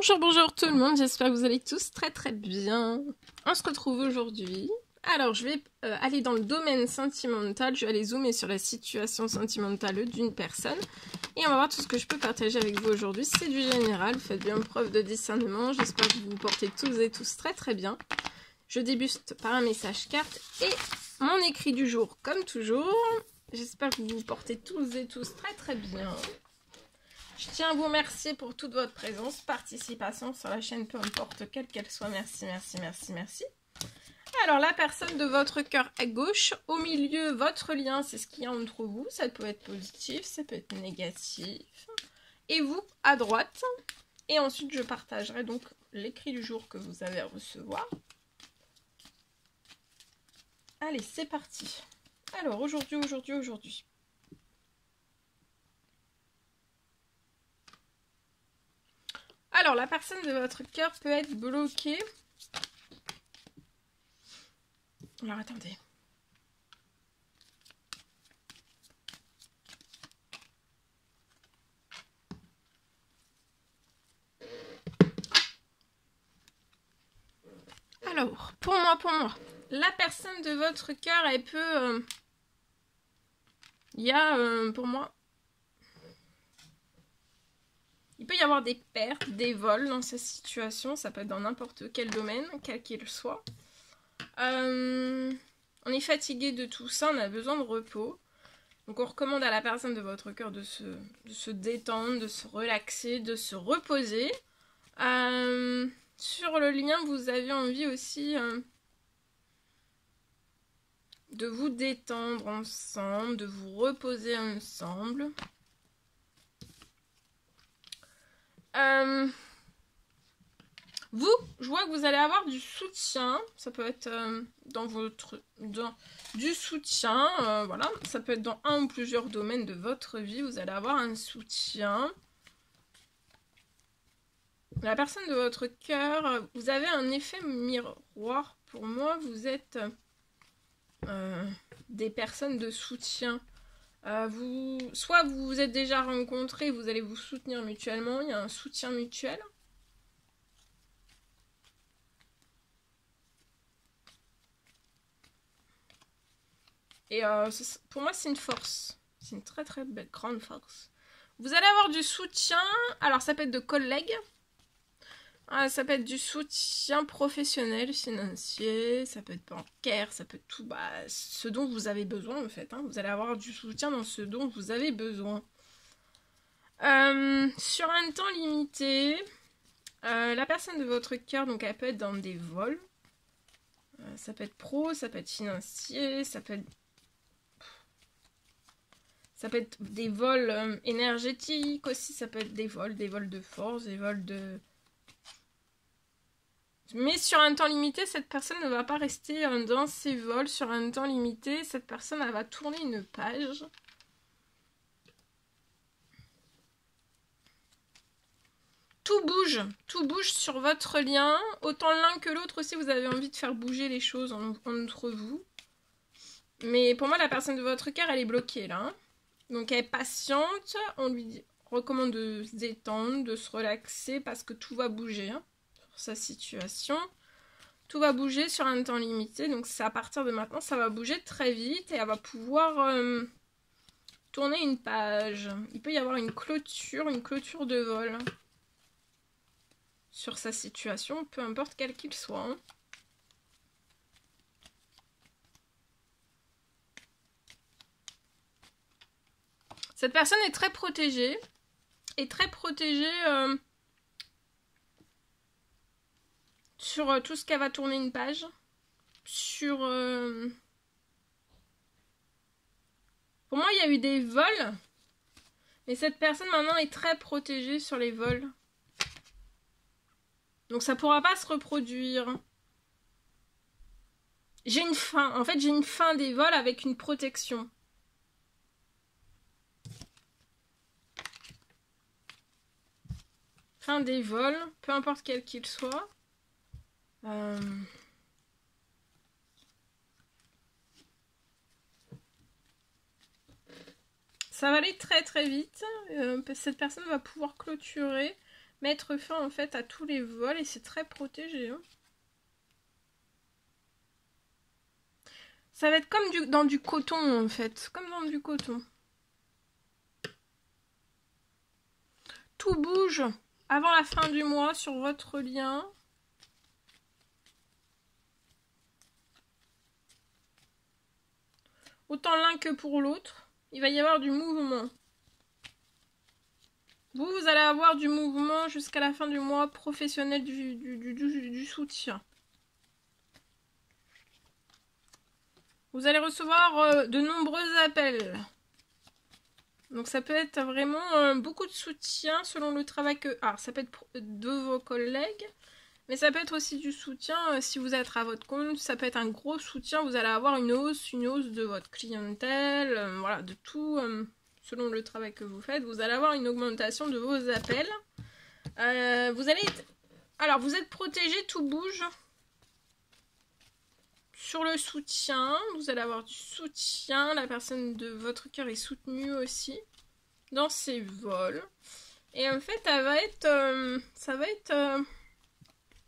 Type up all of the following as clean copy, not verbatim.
Bonjour, bonjour tout le monde, j'espère que vous allez tous très bien. On se retrouve aujourd'hui. Alors, je vais aller dans le domaine sentimental, je vais aller zoomer sur la situation sentimentale d'une personne. Et on va voir tout ce que je peux partager avec vous aujourd'hui. C'est du général, vous faites bien preuve de discernement, j'espère que vous vous portez tous et tous très bien. Je débute par un message carte et mon écrit du jour comme toujours. J'espère que vous vous portez tous et tous très bien. Je tiens à vous remercier pour toute votre présence, participation sur la chaîne, peu importe quelle qu'elle soit. Merci. Alors, la personne de votre cœur à gauche, au milieu, votre lien, c'est ce qu'il y a entre vous. Ça peut être positif, ça peut être négatif. Et vous, à droite. Et ensuite, je partagerai donc l'écrit du jour que vous avez à recevoir. Allez, c'est parti. Alors, aujourd'hui. Alors, la personne de votre cœur peut être bloquée. Alors, attendez. Alors, pour moi, la personne de votre cœur, elle peut... Il y a, pour moi... Il peut y avoir des pertes, des vols dans cette situation. Ça peut être dans n'importe quel domaine, quel qu'il soit. On est fatigué de tout ça, on a besoin de repos. Donc on recommande à la personne de votre cœur de se détendre, de se relaxer, de se reposer. Sur le lien, vous avez envie aussi de vous détendre ensemble, de vous reposer ensemble. Vous, je vois que vous allez avoir du soutien. Ça peut être du soutien. Voilà, ça peut être dans un ou plusieurs domaines de votre vie. Vous allez avoir un soutien. La personne de votre cœur, vous avez un effet miroir. Pour moi, vous êtes des personnes de soutien. Soit vous vous êtes déjà rencontrés, vous allez vous soutenir mutuellement. Il y a un soutien mutuel. Et pour moi, c'est une force. C'est une très belle, grande force. Vous allez avoir du soutien. Alors, ça peut être de collègues. Ça peut être du soutien professionnel, financier. Ça peut être bancaire. Ça peut être tout. Ce dont vous avez besoin, en fait. Vous allez avoir du soutien dans ce dont vous avez besoin. Sur un temps limité, la personne de votre cœur, donc, elle peut être dans des vols. Ça peut être pro, ça peut être financier, ça peut être des vols énergétiques aussi, ça peut être des vols de force, des vols de... Mais sur un temps limité, cette personne ne va pas rester dans ses vols sur un temps limité. Cette personne, elle va tourner une page. Tout bouge sur votre lien. Autant l'un que l'autre aussi, vous avez envie de faire bouger les choses entre vous. Mais pour moi, la personne de votre cœur, elle est bloquée là. Donc elle est patiente, on lui recommande de se détendre, de se relaxer parce que tout va bouger sur sa situation. Tout va bouger sur un temps limité, donc c'est à partir de maintenant, ça va bouger très vite et elle va pouvoir tourner une page. Il peut y avoir une clôture de vol sur sa situation, peu importe quel qu'il soit. Cette personne est très protégée. Sur tout ce qu'elle va tourner une page. Sur... Pour moi, il y a eu des vols. Mais cette personne, maintenant, est très protégée sur les vols. Donc, ça ne pourra pas se reproduire. J'ai une fin. En fait, j'ai une fin des vols avec une protection. Fin des vols, peu importe quel qu'il soit. Ça va aller très vite. Cette personne va pouvoir clôturer mettre fin en fait à tous les vols et c'est très protégé. Hein. Ça va être comme dans du coton en fait, comme dans du coton. Tout bouge avant la fin du mois sur votre lien. Autant l'un que pour l'autre, il va y avoir du mouvement. Vous allez avoir du mouvement jusqu'à la fin du mois professionnel du soutien. Vous allez recevoir de nombreux appels. Donc ça peut être vraiment beaucoup de soutien selon le travail que... Alors ça peut être de vos collègues, mais ça peut être aussi du soutien si vous êtes à votre compte. Ça peut être un gros soutien. Vous allez avoir une hausse de votre clientèle, voilà, de tout... selon le travail que vous faites, vous allez avoir une augmentation de vos appels. Vous allez être... Alors, vous êtes protégé, tout bouge. Sur le soutien, vous allez avoir du soutien. La personne de votre cœur est soutenue aussi dans ses vols. Et en fait, elle va être...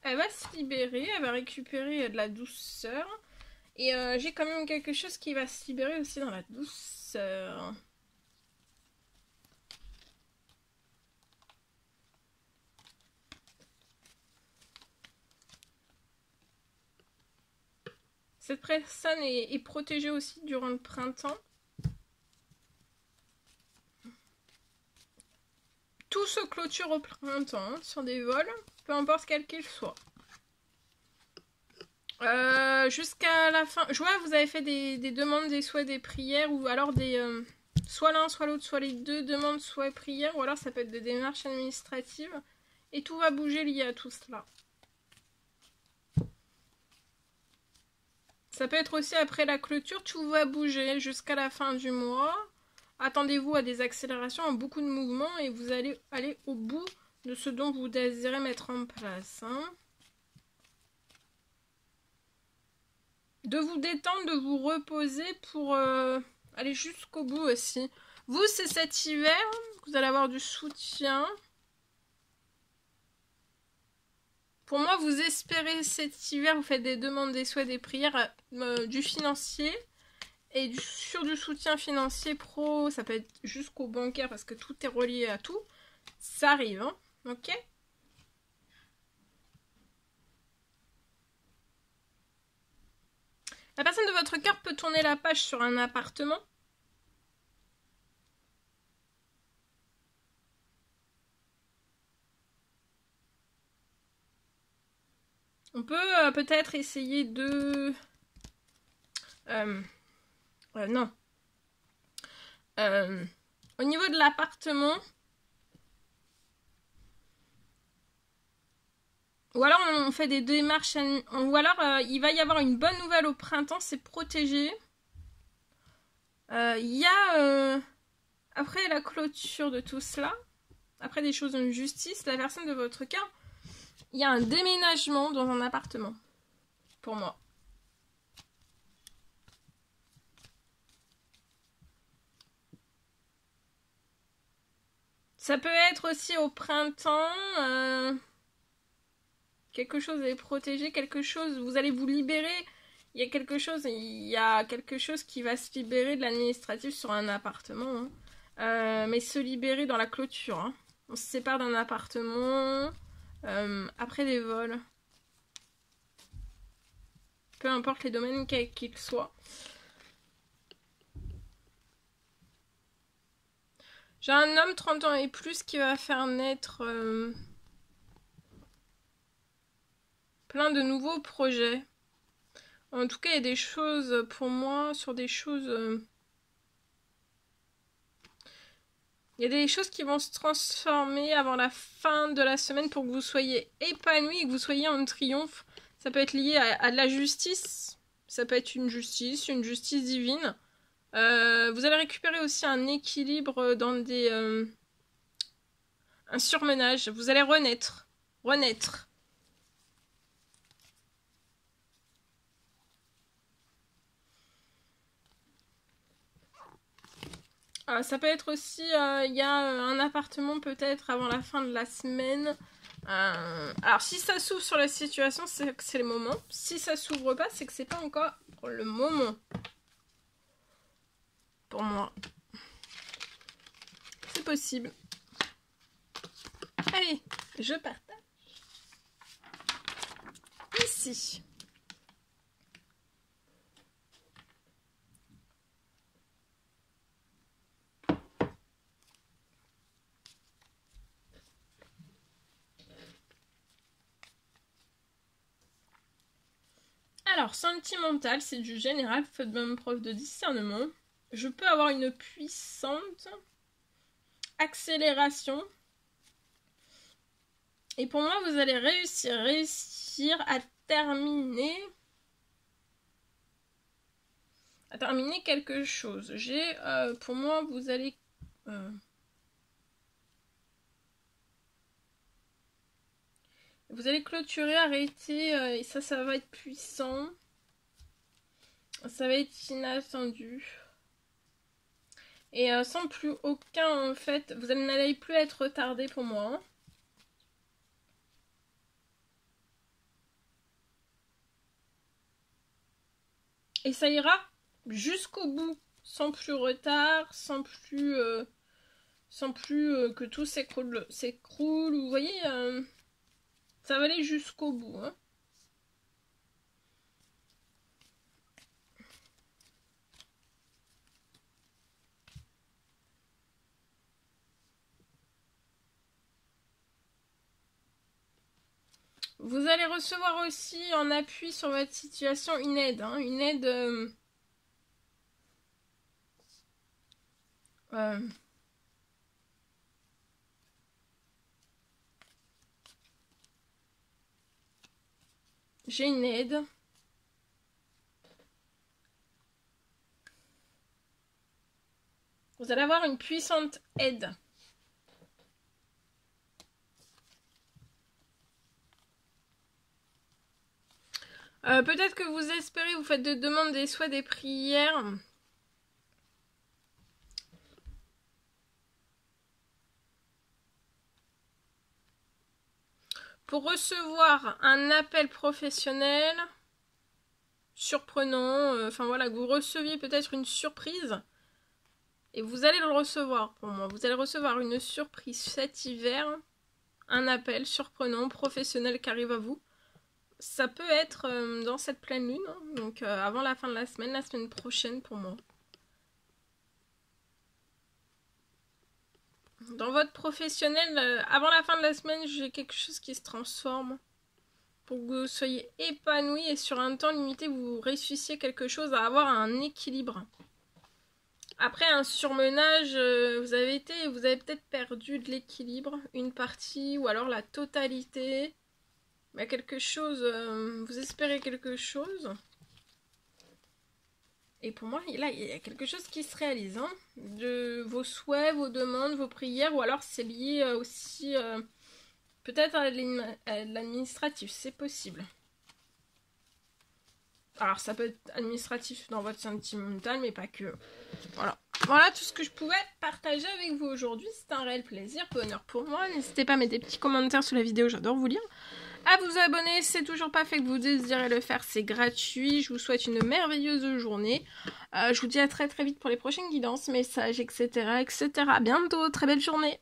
elle va se libérer, elle va récupérer de la douceur. Et j'ai quand même quelque chose qui va se libérer aussi dans la douceur. Cette personne est protégée aussi durant le printemps. Tout se clôture au printemps hein, sur des vols, peu importe quel qu'il soit. Jusqu'à la fin... Je vois vous avez fait des demandes, des souhaits, des prières, ou alors des... soit l'un, soit l'autre, soit les deux demandes, soit prières, ou alors ça peut être des démarches administratives. Et tout va bouger lié à tout cela. Ça peut être aussi après la clôture, tout va bouger jusqu'à la fin du mois. Attendez-vous à des accélérations, à beaucoup de mouvements et vous allez aller au bout de ce dont vous désirez mettre en place. Hein. De vous détendre, de vous reposer pour aller jusqu'au bout aussi. Vous, c'est cet hiver, vous allez avoir du soutien. Pour moi, vous espérez cet hiver, vous faites des demandes, des souhaits, des prières, du financier et sur du soutien financier pro, ça peut être jusqu'au bancaire parce que tout est relié à tout. Ça arrive, hein, ok? La personne de votre cœur peut tourner la page sur un appartement. On peut peut-être essayer de... non. Au niveau de l'appartement... Ou alors on fait des démarches... Ou alors il va y avoir une bonne nouvelle au printemps, c'est protégé. Il y a... après la clôture de tout cela, après des choses en justice, la personne de votre cœur... Il y a un déménagement dans un appartement. Pour moi. Ça peut être aussi au printemps. Quelque chose est protégé. Quelque chose... Vous allez vous libérer. Il y a quelque chose qui va se libérer de l'administratif sur un appartement. Hein. Mais se libérer dans la clôture. Hein. On se sépare d'un appartement... après des vols. Peu importe les domaines quels qu'ils soient. J'ai un homme 30 ans et plus qui va faire naître plein de nouveaux projets. En tout cas, il y a des choses pour moi, sur des choses... il y a des choses qui vont se transformer avant la fin de la semaine pour que vous soyez épanoui et que vous soyez en triomphe. Ça peut être lié à de la justice. Ça peut être une justice divine. Vous allez récupérer aussi un équilibre dans des... un surmenage. Vous allez renaître. Renaître. Ça peut être aussi, il y a un appartement peut-être avant la fin de la semaine. Alors si ça s'ouvre sur la situation, c'est que c'est le moment. Si ça s'ouvre pas, c'est que c'est pas encore le moment. Pour moi. C'est possible. Allez, je partage. Ici. Alors, sentimental, c'est du général, faites même preuve de discernement. Je peux avoir une puissante accélération. Et pour moi, vous allez réussir à terminer quelque chose. Pour moi, vous allez clôturer, arrêter, et ça va être puissant. Ça va être inattendu. Et sans plus aucun, en fait, vous n'allez plus être retardé pour moi. Et ça ira jusqu'au bout, sans plus retard, sans plus que tout s'écroule. Vous voyez, ça va aller jusqu'au bout. Hein. Vous allez recevoir aussi en appui sur votre situation une aide. Hein, une aide... J'ai une aide. Vous allez avoir une puissante aide. Peut-être que vous espérez, vous faites des demandes, des souhaits, des prières. Pour recevoir un appel professionnel surprenant, enfin voilà, que vous receviez peut-être une surprise. Et vous allez le recevoir pour moi. Vous allez recevoir une surprise cet hiver. Un appel surprenant, professionnel qui arrive à vous. Ça peut être dans cette pleine lune, hein, donc avant la fin de la semaine prochaine pour moi. Dans votre professionnel, avant la fin de la semaine, j'ai quelque chose qui se transforme. Pour que vous soyez épanoui et sur un temps limité, vous réussissiez quelque chose à avoir un équilibre. Après un surmenage, vous avez peut-être perdu de l'équilibre, une partie ou alors la totalité. Mais quelque chose, vous espérez quelque chose. Et pour moi, là, il y a quelque chose qui se réalise. Hein, de vos souhaits, vos demandes, vos prières. Ou alors c'est lié aussi peut-être à l'administratif. C'est possible. Alors ça peut être administratif dans votre sentimental, mais pas que. Voilà. Voilà tout ce que je pouvais partager avec vous aujourd'hui. C'est un réel plaisir, bonheur pour moi. N'hésitez pas à mettre des petits commentaires sous la vidéo, j'adore vous lire. À vous abonner, c'est toujours pas fait que vous désirez le faire, c'est gratuit. Je vous souhaite une merveilleuse journée. Je vous dis à très très vite pour les prochaines guidances, messages, etc. etc. À bientôt, très belle journée.